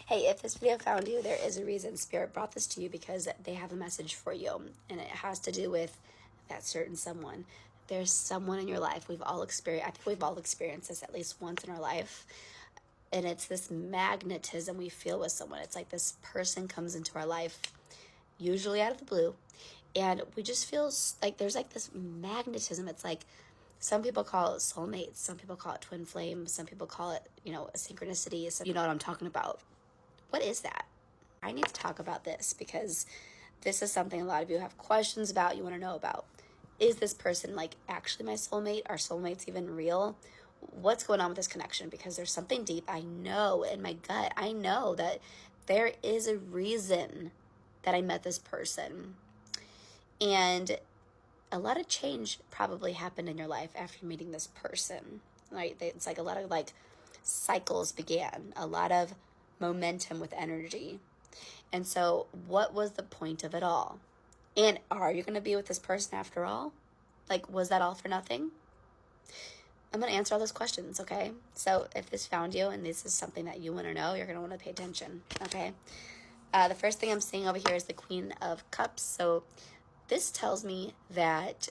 Hey, if this video found you, there is a reason Spirit brought this to you, because they have a message for you, and it has to do with that certain someone. There's someone in your life. I think we've all experienced this at least once in our life. And it's this magnetism we feel with someone. It's like this person comes into our life, usually out of the blue, and we just feel like there's like this magnetism. It's like, some people call it soulmates, some people call it twin flame, some people call it, a synchronicity. So you know what I'm talking about. What is that? I need to talk about this because this is something a lot of you have questions about, you want to know about. Is this person like actually my soulmate? Are soulmates even real? What's going on with this connection? Because there's something deep. I know in my gut, I know that there is a reason that I met this person. And a lot of change probably happened in your life after meeting this person, right? It's like a lot of like cycles began, a lot of momentum with energy. And so what was the point of it all? And are you going to be with this person after all? Like, was that all for nothing? I'm going to answer all those questions, okay? So if this found you and this is something that you want to know, you're going to want to pay attention, okay? The first thing I'm seeing over here is the Queen of Cups. So this tells me that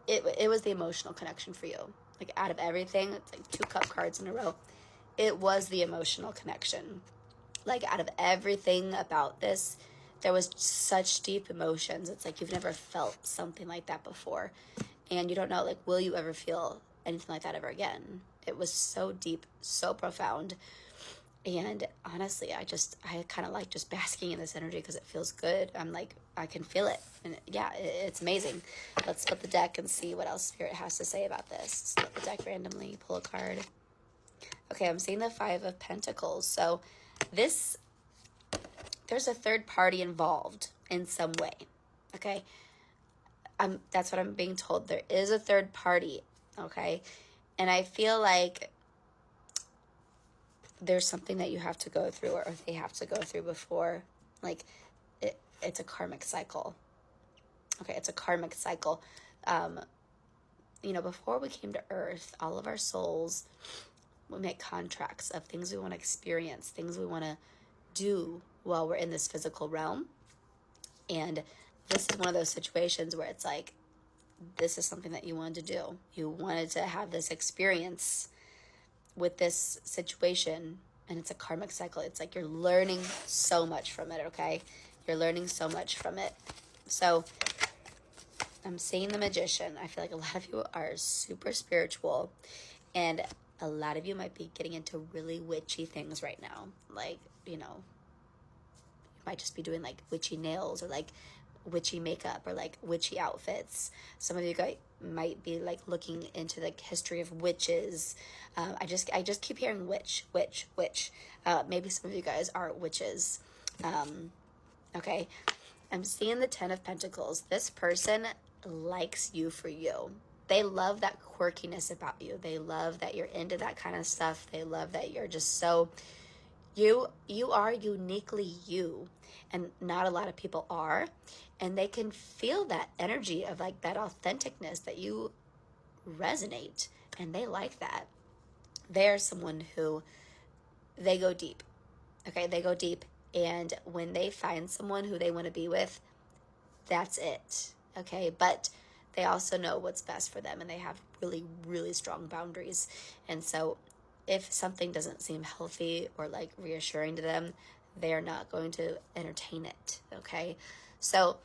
it was the emotional connection for you. Like, out of everything, it's like 2 cup cards in a row. It was the emotional connection. Like, out of everything about this, there was such deep emotions. It's like you've never felt something like that before. And you don't know, like, will you ever feel anything like that ever again? It was so deep, so profound. And honestly, I kind of like just basking in this energy because it feels good. I'm like, I can feel it. And yeah, it's amazing. Let's split the deck and see what else Spirit has to say about this. Split the deck randomly, pull a card. Okay, I'm seeing the 5 of Pentacles. So there's a third party involved in some way. Okay, that's what I'm being told. There is a third party. Okay, and I feel like there's something that you have to go through, or they have to go through before, like, it's a karmic cycle. Okay, it's a karmic cycle. Before we came to Earth, all of our souls, we make contracts of things we want to experience, things we want to do while we're in this physical realm. And this is one of those situations where it's like, this is something that you wanted to do. You wanted to have this experience with this situation, and it's a karmic cycle. It's like you're learning so much from it, okay? You're learning so much from it. So I'm seeing the Magician. I feel like a lot of you are super spiritual, and a lot of you might be getting into really witchy things right now. Like, you might just be doing like witchy nails, or like witchy makeup, or like witchy outfits. Some of you guys might be like looking into the history of witches. I just keep hearing witch. Maybe some of you guys are witches. Okay, I'm seeing the 10 of Pentacles. This person likes you for you. They love that quirkiness about you. They love that you're into that kind of stuff. They love that you're just so you are uniquely you, and not a lot of people are, and they can feel that energy of like that authenticness, that you resonate, and they like that. They're someone who, they go deep. Okay, they go deep, and when they find someone who they want to be with, that's it. Okay, but they also know what's best for them, and they have really, really strong boundaries. And so if something doesn't seem healthy or like reassuring to them, they're not going to entertain it, okay? So,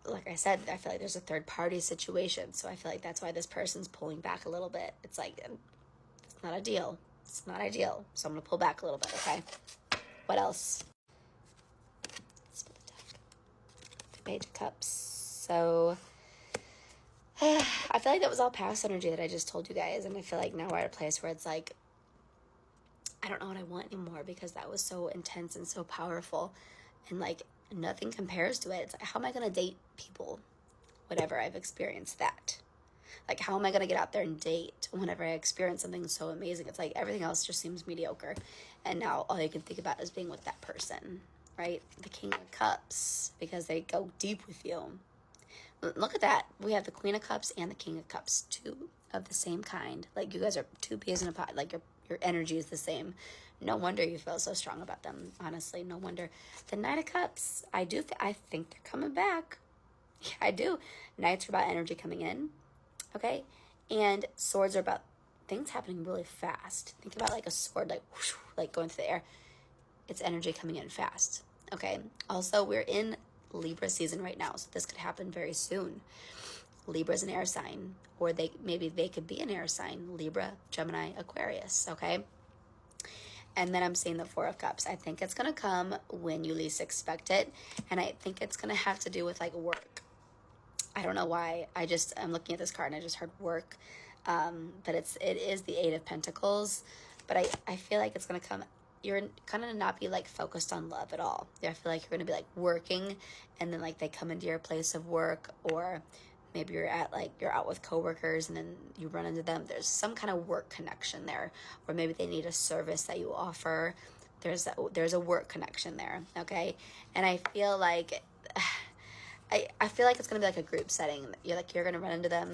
like I said, I feel like there's a third party situation. So I feel like that's why this person's pulling back a little bit. It's like, it's not ideal. It's not ideal. So I'm going to pull back a little bit, okay? What else? The Page of Cups. So I feel like that was all past energy that I just told you guys. And I feel like now we're at a place where it's like, I don't know what I want anymore, because that was so intense and so powerful. And like, nothing compares to it. It's like, how am I going to date people whenever I've experienced that? Like, how am I going to get out there and date whenever I experience something so amazing? It's like everything else just seems mediocre. And now all you can think about is being with that person, right? The King of Cups, because they go deep with you. Look at that. We have the Queen of Cups and the King of Cups, 2 of the same kind. Like, you guys are 2 peas in a pod. Like, you're Your energy is the same. No wonder you feel so strong about them. Honestly, no wonder. The Knight of Cups, I think they're coming back. Yeah, I do. Knights are about energy coming in, okay? And swords are about things happening really fast. Think about like a sword, like whoosh, like going through the air. It's energy coming in fast, okay? Also, we're in Libra season right now, so this could happen very soon. Libra is an air sign, or maybe they could be an air sign. Libra, Gemini, Aquarius, okay? And then I'm seeing the Four of Cups. I think it's going to come when you least expect it, and I think it's going to have to do with like work. I don't know why. I'm looking at this card and I just heard work. But it is the Eight of Pentacles. But I feel like it's going to come, you're going to not be like focused on love at all. I feel like you're going to be like working, and then like they come into your place of work, or maybe you're out with coworkers and then you run into them. There's some kind of work connection there, or maybe they need a service that you offer. There's a work connection there. Okay. And I feel like, I feel like it's going to be like a group setting. You're going to run into them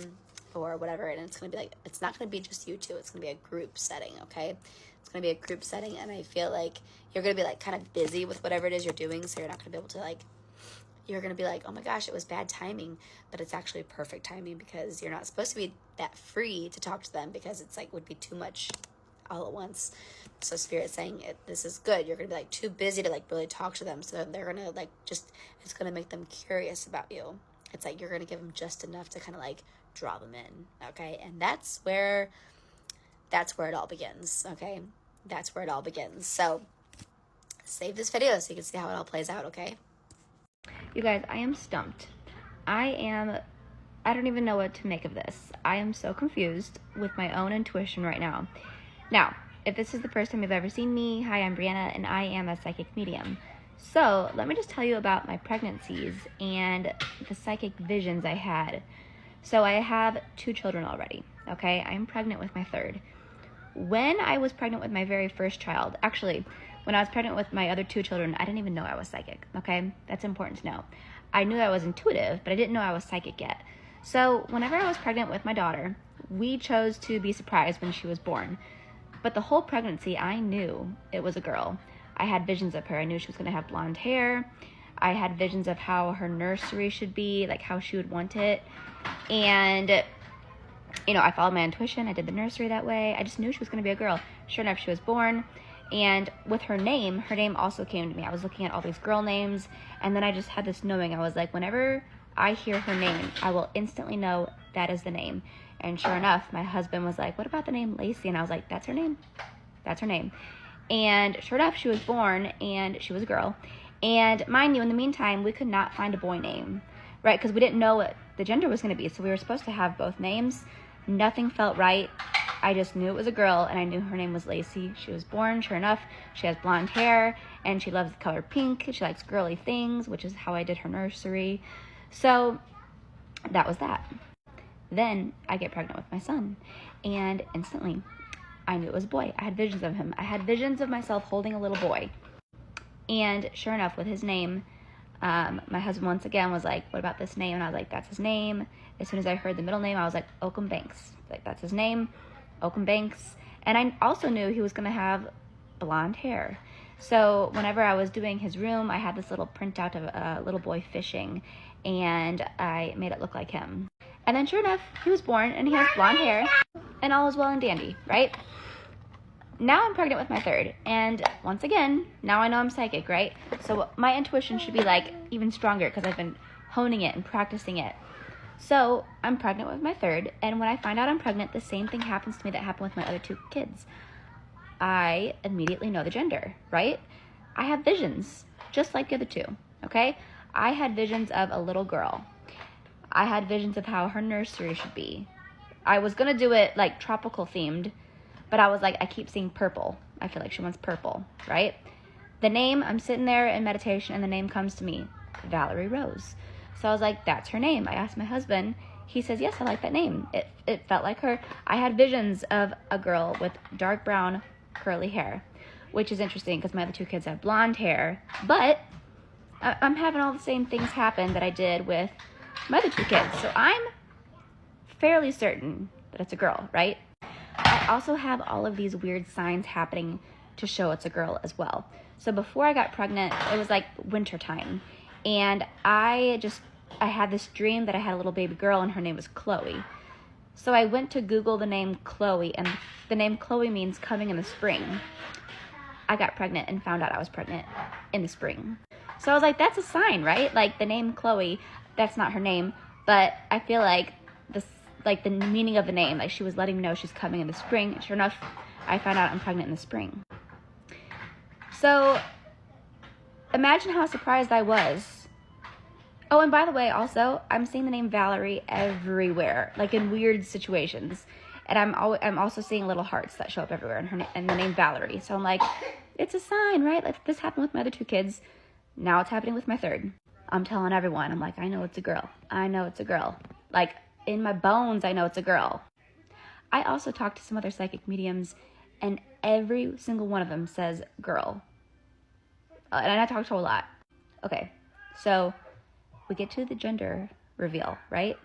or whatever, and it's going to be like, it's not going to be just you two. It's going to be a group setting, okay? It's going to be a group setting, and I feel like you're going to be like kind of busy with whatever it is you're doing, so you're not going to be able to like, you're going to be like, oh my gosh, it was bad timing, but it's actually perfect timing because you're not supposed to be that free to talk to them because it's like would be too much all at once. So Spirit's saying this is good. You're going to be like too busy to like really talk to them. So they're going to like it's going to make them curious about you. It's like you're going to give them just enough to kind of like draw them in. Okay. And that's where it all begins. Okay. That's where it all begins. So save this video so you can see how it all plays out. Okay. You guys, I am stumped. I don't even know what to make of this. I am so confused with my own intuition right now. Now, if this is the first time you've ever seen me, hi, I'm Brianna, and I am a psychic medium. So, let me just tell you about my pregnancies and the psychic visions I had. So, I have 2 children already, okay? I'm pregnant with my 3rd. When I was pregnant with my very first child, actually, when I was pregnant with my other 2 children, I didn't even know I was psychic, okay? That's important to know. I knew I was intuitive, but I didn't know I was psychic yet. So, whenever I was pregnant with my daughter, we chose to be surprised when she was born. But the whole pregnancy, I knew it was a girl. I had visions of her. I knew she was going to have blonde hair. I had visions of how her nursery should be, like how she would want it. And, I followed my intuition. I did the nursery that way. I just knew she was going to be a girl. Sure enough, she was born. And with her name also came to me. I was looking at all these girl names, and then I just had this knowing. I was like, whenever I hear her name, I will instantly know that is the name. And sure enough, my husband was like, what about the name Lacey? And I was like, that's her name. That's her name. And sure enough, she was born, and she was a girl. And mind you, in the meantime, we could not find a boy name, right? Because we didn't know what the gender was going to be. So we were supposed to have both names. Nothing felt right. I just knew it was a girl, and I knew her name was Lacey. She was born, sure enough. She has blonde hair, and she loves the color pink. She likes girly things, which is how I did her nursery. So that was that. Then I get pregnant with my son, and instantly I knew it was a boy. I had visions of him. I had visions of myself holding a little boy. And sure enough, with his name, my husband once again was like, what about this name? And I was like, that's his name. As soon as I heard the middle name, I was like, Oakham Banks. Like, that's his name, Oakham Banks. And I also knew he was going to have blonde hair. So whenever I was doing his room, I had this little printout of a little boy fishing, and I made it look like him. And then sure enough, he was born, and he has blonde hair, and all is well and dandy, right? Now I'm pregnant with my 3rd, and once again, now I know I'm psychic, right? So my intuition should be like even stronger because I've been honing it and practicing it. So I'm pregnant with my 3rd, and when I find out I'm pregnant, the same thing happens to me that happened with my other 2 kids. I immediately know the gender, right? I have visions, just like the other 2, okay? I had visions of a little girl. I had visions of how her nursery should be. I was going to do it like tropical themed, but I was like, I keep seeing purple. I feel like she wants purple, right? The name, I'm sitting there in meditation, and the name comes to me, Valerie Rose. So I was like, that's her name. I asked my husband. He says, yes, I like that name. It felt like her. I had visions of a girl with dark brown curly hair, which is interesting because my other 2 kids have blonde hair. But I'm having all the same things happen that I did with my other 2 kids. So I'm fairly certain that it's a girl, right? I also have all of these weird signs happening to show it's a girl as well. So before I got pregnant, it was like winter time, and I had this dream that I had a little baby girl and her name was Chloe. So I went to Google the name Chloe, and the name Chloe means coming in the spring. I got pregnant and found out I was pregnant in the spring. So I was like, that's a sign, right? Like the name Chloe, that's not her name, but I feel like the meaning of the name, like she was letting me know she's coming in the spring. And sure enough, I found out I'm pregnant in the spring. So imagine how surprised I was. Oh, and by the way, also, I'm seeing the name Valerie everywhere, like in weird situations. And I'm also seeing little hearts that show up everywhere and the name Valerie. So I'm like, it's a sign, right? Like this happened with my other 2 kids. Now it's happening with my 3rd. I'm telling everyone, I'm like, I know it's a girl. I know it's a girl. Like in my bones, I know it's a girl. I also talked to some other psychic mediums, and every single one of them says girl. And I talked to a lot. Okay, so we get to the gender reveal, right?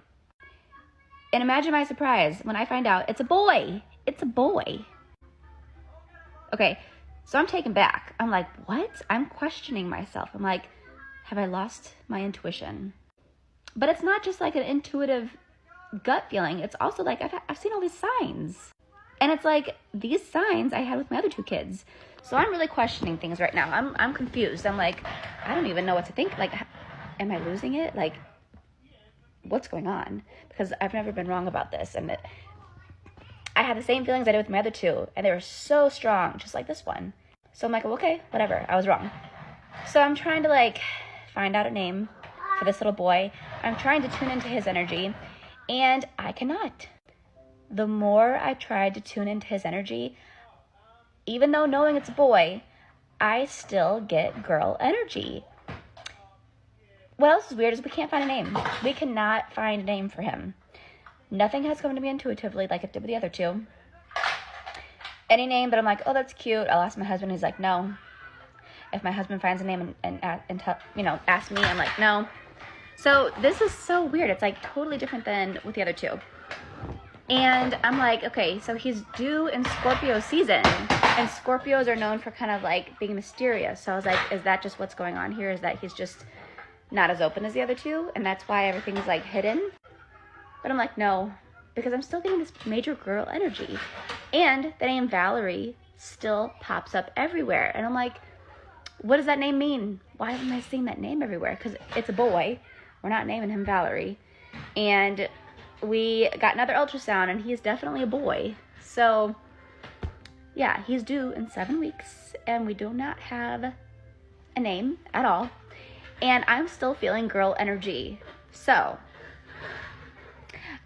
And imagine my surprise when I find out it's a boy. It's a boy. Okay, so I'm taken back. I'm like, what? I'm questioning myself. I'm like, have I lost my intuition? But it's not just like an intuitive gut feeling. It's also like I've seen all these signs. And it's like these signs I had with my other 2 kids. So I'm really questioning things right now. I'm confused. I'm like, I don't even know what to think. Like, am I losing it? Like, what's going on? Because I've never been wrong about this. And I had the same feelings I did with my other 2. And they were so strong, just like this one. So I'm like, okay, whatever. I was wrong. So I'm trying to like find out a name for this little boy. I'm trying to tune into his energy. And I cannot. The more I tried to tune into his energy, even though knowing it's a boy, I still get girl energy. What else is weird is we can't find a name. We cannot find a name for him. Nothing has come to me intuitively like it did with the other 2. Any name that I'm like, oh, that's cute, I'll ask my husband. He's like, no. If my husband finds a name and asks me, I'm like, no. So this is so weird. It's like totally different than with the other 2. And I'm like, okay, so he's due in Scorpio season. And Scorpios are known for kind of like being mysterious. So I was like, is that just what's going on here? Is that he's just not as open as the other 2? And that's why everything's like hidden? But I'm like, no, because I'm still getting this major girl energy. And the name Valerie still pops up everywhere. And I'm like, what does that name mean? Why am I seeing that name everywhere? Because it's a boy. We're not naming him Valerie. And we got another ultrasound, and he's definitely a boy. So, yeah, he's due in 7 weeks, and we do not have a name at all. And I'm still feeling girl energy. So,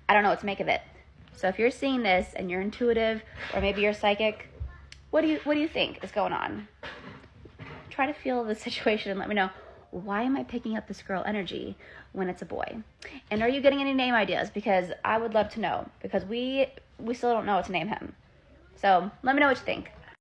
I don't know what to make of it. So if you're seeing this and you're intuitive, or maybe you're psychic, what do you think is going on? Try to feel the situation and let me know, why am I picking up this girl energy when it's a boy? And are you getting any name ideas? Because I would love to know, because we still don't know what to name him. So let me know what you think.